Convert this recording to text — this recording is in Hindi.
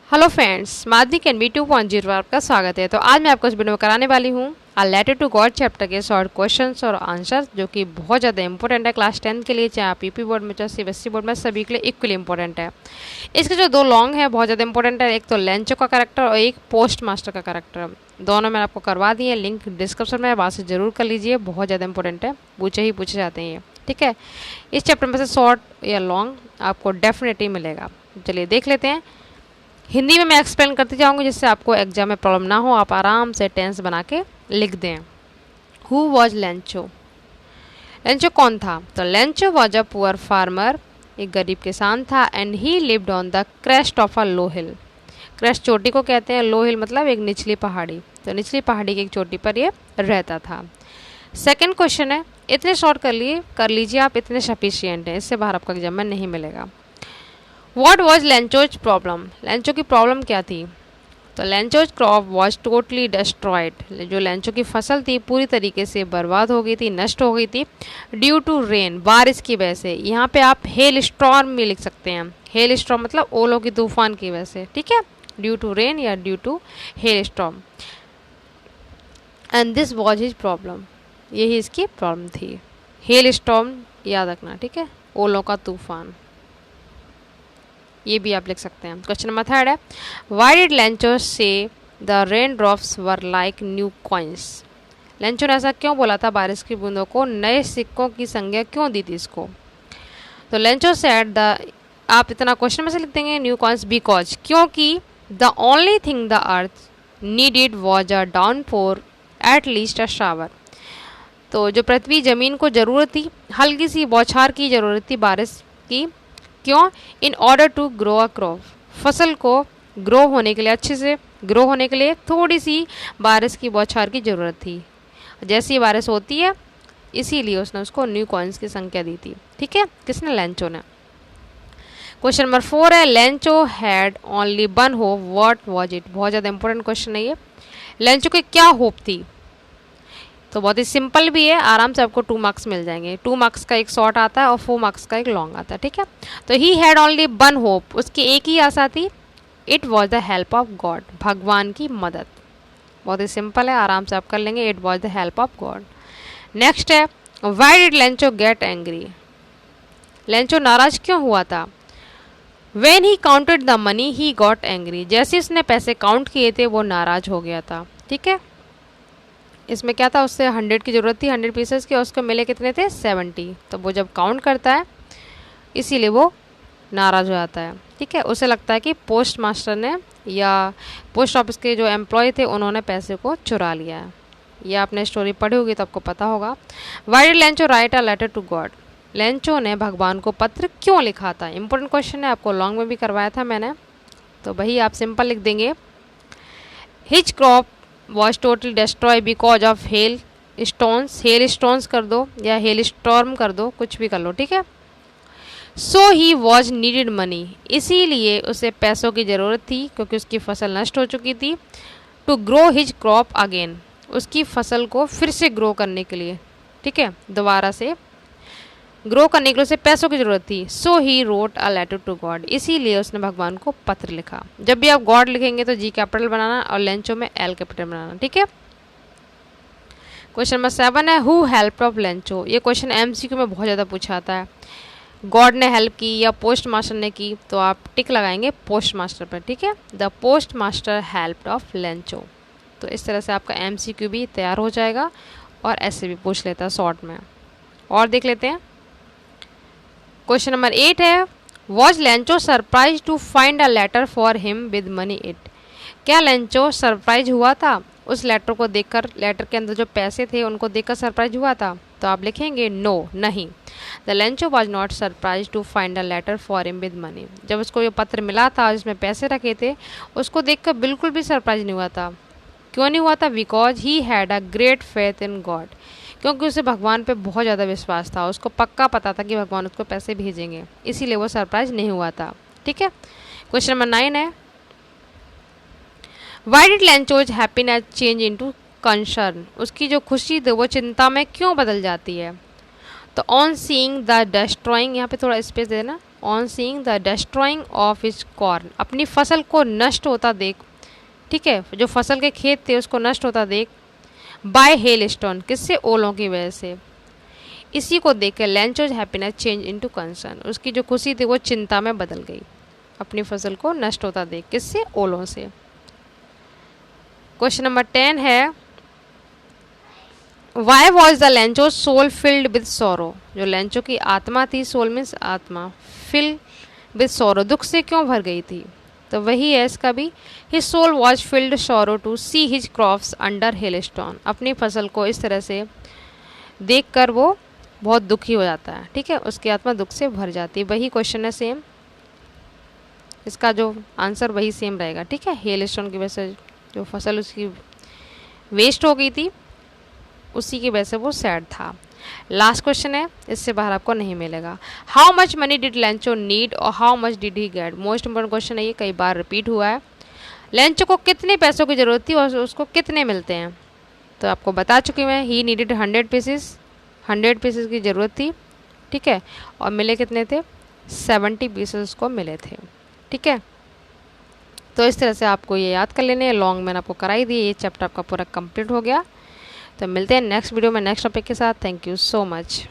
हेलो फ्रेंड्स, माध्यमिक एनबी 2.0 आपका स्वागत है। तो आज मैं आपको इस वीडियो में कराने वाली हूँ a letter to God chapter के शॉर्ट क्वेश्चंस और आंसर्स, जो कि बहुत ज़्यादा इंपॉर्टेंट है क्लास 10 के लिए, चाहे आप यूपी बोर्ड में चाहे सीबीएसई बोर्ड में, सभी के लिए इक्वली इंपॉर्टेंट है। इसके जो दो लॉन्ग है बहुत ज़्यादा इंपॉर्टेंट है, एक तो लेंचो का करेक्टर और एक पोस्ट मास्टर का करेक्टर। दोनों मैंने आपको करवा दिए, लिंक डिस्क्रिप्शन में है, वहाँ से जरूर कर लीजिए, बहुत ज़्यादा इंपॉर्टेंट है, पूछे जाते हैं ये। ठीक है, इस चैप्टर में से शॉर्ट या लॉन्ग आपको डेफिनेटली मिलेगा। चलिए देख लेते हैं। हिंदी में मैं एक्सप्लेन करती जाऊंगी जिससे आपको एग्जाम में प्रॉब्लम ना हो, आप आराम से टेंस बना के लिख दें। Who was Lencho? लेंचो कौन था? तो Lencho was a poor farmer, एक गरीब किसान था। And he lived on the crest of a low hill. Crest चोटी को कहते हैं, लो हिल मतलब एक निचली पहाड़ी। तो निचली पहाड़ी की एक चोटी पर ये रहता था। सेकेंड क्वेश्चन है, इतने शॉर्ट कर लीजिए आप, इतने सफिशियंट है, इससे बाहर आपका एग्जाम में नहीं मिलेगा। What was Lencho's problem? Lencho की प्रॉब्लम क्या थी? तो Lencho's crop was totally destroyed. जो लेंचो की फसल थी पूरी तरीके से बर्बाद हो गई थी, नष्ट हो गई थी, ड्यू टू रेन, बारिश की वजह से। यहाँ पे आप हेल स्टॉर्म भी लिख सकते हैं। हेल स्टॉर्म मतलब ओलों की तूफान की वजह से। ठीक है, ड्यू टू रेन या due to hail storm. And this was his problem, यही इसकी प्रॉब्लम थी। हेल स्टॉर्म याद रखना, ठीक है, ओलों का तूफान, ये भी आप लिख सकते हैं। क्वेश्चन नंबर थर्ड है, वाई डिड लेंचो से the rain drops were like new coins? Lencho ने ऐसा क्यों बोला था, बारिश की बूंदों को नए सिक्कों की संज्ञा क्यों दी थी इसको? तो लेंचो सेड द, आप इतना क्वेश्चन में से लिख देंगे न्यू कॉइन्स, बिकॉज, क्योंकि the only thing the earth needed was a downpour at least a shower. तो जो पृथ्वी जमीन को जरूरत थी, हल्की सी बौछार की जरूरत थी बारिश की। क्यों? In order to grow a crop, फसल को ग्रो होने के लिए, अच्छे से ग्रो होने के लिए थोड़ी सी बारिश की बौछार की ज़रूरत थी। जैसी बारिश होती है, इसीलिए उसने उसको न्यू कॉइन्स की संख्या दी थी। ठीक है, किसने? लेंचो ने। क्वेश्चन नंबर 4 है, Lencho had only one hope, what was it? बहुत ज़्यादा इंपॉर्टेंट क्वेश्चन है ये। लेंचो की क्या होप थी? तो बहुत ही सिंपल भी है, आराम से आपको 2 मार्क्स मिल जाएंगे। 2 मार्क्स का एक शॉर्ट आता है और 4 मार्क्स का एक लॉन्ग आता है। ठीक है, तो he had only one hope, उसकी एक ही आशा थी। It was the help of God, भगवान की मदद। बहुत ही सिंपल है, आराम से आप कर लेंगे। It was the help of God. Next है, why did Lencho get angry? Lencho नाराज क्यों हुआ था? When he counted the money he got angry, जैसे उसने पैसे काउंट किए थे वो नाराज हो गया था। ठीक है, इसमें क्या था, उससे 100 की ज़रूरत थी, 100 पीसेस की, और उसको मिले कितने थे? 70। तो वो जब काउंट करता है इसीलिए वो नाराज़ हो जाता है। ठीक है, उसे लगता है कि पोस्ट मास्टर ने या पोस्ट ऑफिस के जो एम्प्लॉय थे उन्होंने पैसे को चुरा लिया है। ये आपने स्टोरी पढ़ी होगी तो आपको पता होगा। Why did Lencho write a letter to God? Lencho ने भगवान को पत्र क्यों लिखा था? इंपॉर्टेंट क्वेश्चन है, आपको लॉन्ग में भी करवाया था मैंने, तो वही आप सिंपल लिख देंगे। His crop was totally destroy because of hail stones, hail stones कर दो या हेल स्टॉर्म कर दो, कुछ भी कर लो। ठीक है, सो ही वॉज नीडेड मनी, इसीलिए उसे पैसों की ज़रूरत थी क्योंकि उसकी फसल नष्ट हो चुकी थी। To grow his crop again, उसकी फसल को फिर से ग्रो करने के लिए, ठीक है, दोबारा से ग्रो करने के लिए उसे पैसों की ज़रूरत थी। So he wrote a letter to God, इसीलिए उसने भगवान को पत्र लिखा। जब भी आप गॉड लिखेंगे तो जी कैपिटल बनाना और लेंचो में एल कैपिटल बनाना। ठीक है, क्वेश्चन नंबर 7 है, हु हेल्प ऑफ लेंचो? ये क्वेश्चन एमसीक्यू में बहुत ज़्यादा पूछा जाता है। गॉड ने हेल्प की या पोस्ट मास्टर ने की, तो आप टिक लगाएंगे पोस्ट मास्टर पर। ठीक है, the post master help of Lencho. तो इस तरह से आपका एमसीक्यू भी तैयार हो जाएगा और ऐसे भी पूछ लेता है शॉर्ट में। और देख लेते हैं, क्वेश्चन नंबर 8 है, was Lencho surprise to find a letter for him with money it? क्या लेंचो सरप्राइज हुआ था उस लेटर को देखकर, लेटर के अंदर जो पैसे थे उनको देखकर सरप्राइज हुआ था? तो आप लिखेंगे नो, नहीं। The Lencho was not surprise to find a letter for him with money. जब उसको ये पत्र मिला था जिसमें पैसे रखे थे, उसको देखकर बिल्कुल भी सरप्राइज नहीं हुआ था। क्यों नहीं हुआ था? Because he had a great faith in God, क्योंकि उसे भगवान पे बहुत ज़्यादा विश्वास था, उसको पक्का पता था कि भगवान उसको पैसे भेजेंगे, इसीलिए वो सरप्राइज नहीं हुआ था। ठीक है, क्वेश्चन नंबर 9 है, why did Lencho's happiness change into concern? उसकी जो खुशी थी वो चिंता में क्यों बदल जाती है? तो ऑन सीइंग द डिस्ट्रॉइंग, यहाँ पे थोड़ा स्पेस देना, on seeing the destroying of his corn, अपनी फसल को नष्ट होता देख, ठीक है, जो फसल के खेत थे उसको नष्ट होता देख, बाय हेल स्टोन, किससे, ओलों की वजह से। इसी को देखकर लैंचोज हैप्पीनेस चेंज इनटू कंसर्न, उसकी जो खुशी थी वो चिंता में बदल गई, अपनी फसल को नष्ट होता देख, किससे, ओलों से। क्वेश्चन नंबर 10 है, why was the Lencho soul filled with sorrow, जो लैंचो की आत्मा थी, सोल मीन्स आत्मा, फिल विद सोरो, दुख से क्यों भर गई थी, तो वही है इसका भी, his soul was filled sorrow to see his crops under hailstone, अपनी फसल को इस तरह से देखकर वो बहुत दुखी हो जाता है, ठीक है, उसकी आत्मा दुख से भर जाती है। वही क्वेश्चन है सेम, इसका जो आंसर वही सेम रहेगा, ठीक है, हेलस्टोन की वजह से जो फसल उसकी वेस्ट हो गई थी उसी की वजह से वो सैड था। लास्ट क्वेश्चन है, इससे बाहर आपको नहीं मिलेगा। How much money did Lencho need और how much did he get, most important question है ये, कई बार रिपीट हुआ है। लैंचो को कितने पैसों की ज़रूरत थी और उसको कितने मिलते हैं, तो आपको बता चुकी मैं, ही नीडेड 100 पीसेस, 100 पीसेस की ज़रूरत थी, ठीक है, और मिले कितने थे, 70 पीसेस उसको मिले थे, ठीक है। तो इस तरह से आपको ये याद कर लेने, लॉन्ग मैंने आपको कराई दी, ये चैप्टर आपका पूरा कंप्लीट हो गया। तो मिलते हैं नेक्स्ट वीडियो में नेक्स्ट टॉपिक के साथ। Thank you so much.